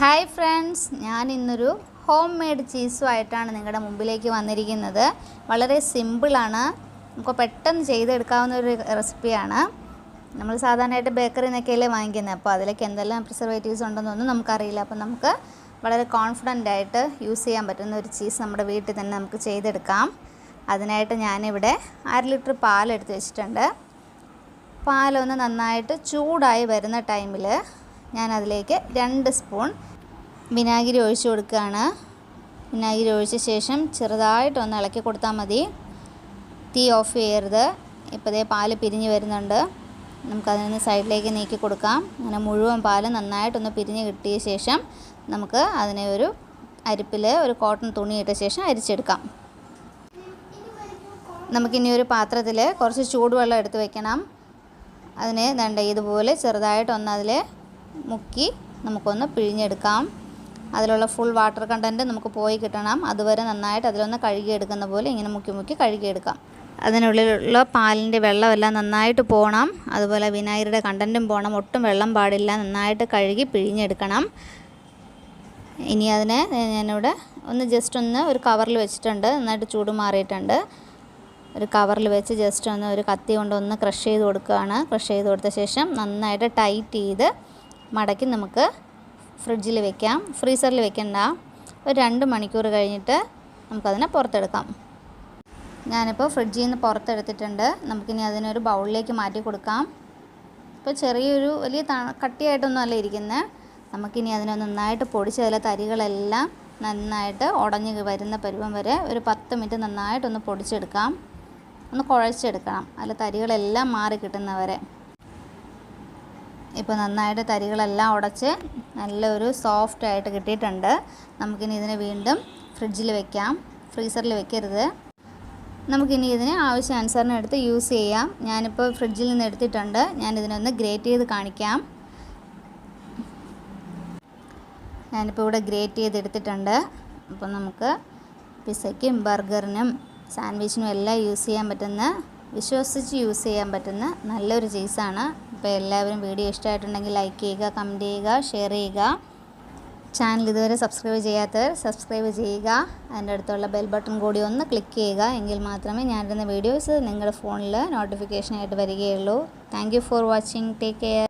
Hi friends, ഞാൻ ഇന്നൊരു home made ചീസുമായിട്ടാണ് നിങ്ങളുടെ മുമ്പിലേക്ക് വന്നിരിക്കുന്നത്. വളരെ സിമ്പിളാണ്, നമുക്ക് പെട്ടെന്ന് ചെയ്തെടുക്കാവുന്ന ഒരു റെസിപ്പിയാണ്. നമ്മൾ സാധാരണയായിട്ട് ബേക്കറിയിൽ നിന്നൊക്കെയല്ലേ വാങ്ങിക്കുന്നത്, അപ്പോൾ അതിലേക്ക് എന്തെല്ലാം പ്രിസർവേറ്റീവ്സ് ഉണ്ടെന്നൊന്നും നമുക്കറിയില്ല. അപ്പോൾ നമുക്ക് വളരെ കോൺഫിഡൻ്റ് ആയിട്ട് യൂസ് ചെയ്യാൻ പറ്റുന്ന ഒരു ചീസ് നമ്മുടെ വീട്ടിൽ തന്നെ നമുക്ക് ചെയ്തെടുക്കാം. അതിനായിട്ട് ഞാനിവിടെ 1/2 ലിറ്റർ പാലെടുത്ത് വെച്ചിട്ടുണ്ട്. പാലൊന്ന് നന്നായിട്ട് ചൂടായി വരുന്ന ടൈമിൽ ഞാൻ അതിലേക്ക് 2 സ്പൂൺ വിനാഗിരി ഒഴിച്ച് കൊടുക്കുകയാണ്. വിനാഗിരി ഒഴിച്ച ശേഷം ചെറുതായിട്ടൊന്ന് ഇളക്കി കൊടുത്താൽ മതി. തീ ഓഫ് ചെയ്യരുത്. ഇപ്പോൾ ദേ പാല് പിരിഞ്ഞ് വരുന്നുണ്ട്. നമുക്കതിൽ നിന്ന് സൈഡിലേക്ക് നീക്കി കൊടുക്കാം. അങ്ങനെ മുഴുവൻ പാല് നന്നായിട്ടൊന്ന് പിരിഞ്ഞ് കിട്ടിയ ശേഷം നമുക്ക് അതിനെ ഒരു അരിപ്പിൽ ഒരു കോട്ടൺ തുണി ഇട്ട ശേഷം അരിച്ചെടുക്കാം. നമുക്കിനി ഒരു പാത്രത്തിൽ കുറച്ച് ചൂടുവെള്ളം എടുത്ത് വെക്കണം. അതിനെ ഇതുപോലെ ചെറുതായിട്ടൊന്ന് അതിൽ മുക്കി നമുക്കൊന്ന് പിഴിഞ്ഞെടുക്കാം. അതിലുള്ള ഫുൾ വാട്ടർ കണ്ടൻറ്റ് നമുക്ക് പോയി കിട്ടണം. അതുവരെ നന്നായിട്ട് അതിലൊന്ന് കഴുകിയെടുക്കുന്ന പോലെ ഇങ്ങനെ മുക്കി കഴുകിയെടുക്കാം. അതിനുള്ളിലുള്ള പാലിൻ്റെ വെള്ളമെല്ലാം നന്നായിട്ട് പോകണം. അതുപോലെ വിനാഗിരിയുടെ കണ്ടൻറ്റും പോകണം. ഒട്ടും വെള്ളം പാടില്ല. നന്നായിട്ട് കഴുകി പിഴിഞ്ഞെടുക്കണം. ഇനി അതിനെ ഞാനിവിടെ ജസ്റ്റ് ഒന്ന് ഒരു കവറിൽ വെച്ചിട്ടുണ്ട്. നന്നായിട്ട് ചൂട് മാറിയിട്ടുണ്ട്. ഒരു കവറിൽ വെച്ച് ജസ്റ്റ് ഒന്ന് ഒരു കത്തി കൊണ്ടൊന്ന് ക്രഷ് ചെയ്ത് കൊടുക്കുകയാണ്. ക്രഷ് ചെയ്ത് കൊടുത്ത ശേഷം നന്നായിട്ട് ടൈറ്റ് ചെയ്ത് മടക്കി നമുക്ക് ഫ്രിഡ്ജിൽ വെക്കാം. ഫ്രീസറിൽ വെക്കണ്ട. ഒരു 2 മണിക്കൂർ കഴിഞ്ഞിട്ട് നമുക്കതിനെ പുറത്തെടുക്കാം. ഞാനിപ്പോൾ ഫ്രിഡ്ജിൽ നിന്ന് പുറത്തെടുത്തിട്ടുണ്ട്. നമുക്കിനി അതിനൊരു ബൗളിലേക്ക് മാറ്റി കൊടുക്കാം. ഇപ്പോൾ ചെറിയൊരു വലിയ കട്ടിയായിട്ടൊന്നും അല്ല ഇരിക്കുന്നത്. നമുക്കിനി അതിനെ നന്നായിട്ട് പൊടിച്ച് അതിലെ തരികളെല്ലാം നന്നായിട്ട് ഉടഞ്ഞ് വരുന്ന പരുവം വരെ ഒരു 10 മിനിറ്റ് നന്നായിട്ടൊന്ന് പൊടിച്ചെടുക്കാം. ഒന്ന് കുഴച്ചെടുക്കണം. അതിലെ തരികളെല്ലാം മാറി കിട്ടുന്നവരെ. ഇപ്പോൾ നന്നായിട്ട് തരികളെല്ലാം ഉടച്ച് നല്ലൊരു സോഫ്റ്റായിട്ട് കിട്ടിയിട്ടുണ്ട്. നമുക്കിനി ഇതിനെ വീണ്ടും ഫ്രിഡ്ജിൽ വെക്കാം. ഫ്രീസറിൽ വെക്കരുത്. നമുക്കിനി ഇതിനെ ആവശ്യാനുസരണം എടുത്ത് യൂസ് ചെയ്യാം. ഞാനിപ്പോൾ ഫ്രിഡ്ജിൽ നിന്ന് എടുത്തിട്ടുണ്ട്. ഞാനിതിനൊന്ന് ഗ്രേറ്റ് ചെയ്ത് കാണിക്കാം. ഞാനിപ്പോൾ ഇവിടെ ഗ്രേറ്റ് ചെയ്തെടുത്തിട്ടുണ്ട്. അപ്പോൾ നമുക്ക് പിസയ്ക്കും ബർഗറിനും സാൻഡ്വിച്ചിനും എല്ലാം യൂസ് ചെയ്യാൻ പറ്റുന്ന, വിശ്വസിച്ച് യൂസ് ചെയ്യാൻ പറ്റുന്ന നല്ലൊരു ചീസാണ്. അപ്പോൾ എല്ലാവരും വീഡിയോ ഇഷ്ടമായിട്ടുണ്ടെങ്കിൽ ലൈക്ക് ചെയ്യുക, കമൻറ്റ് ചെയ്യുക, ഷെയർ ചെയ്യുക. ചാനൽ ഇതുവരെ സബ്സ്ക്രൈബ് ചെയ്യാത്തവർ സബ്സ്ക്രൈബ് ചെയ്യുക. അതിൻ്റെ അടുത്തുള്ള ബെൽ ബട്ടൺ കൂടി ഒന്ന് ക്ലിക്ക് ചെയ്യുക. എങ്കിൽ മാത്രമേ ഞാനിടുന്ന വീഡിയോസ് നിങ്ങളുടെ ഫോണിൽ നോട്ടിഫിക്കേഷനായിട്ട് വരികയുള്ളൂ. Thank you for watching. Take care.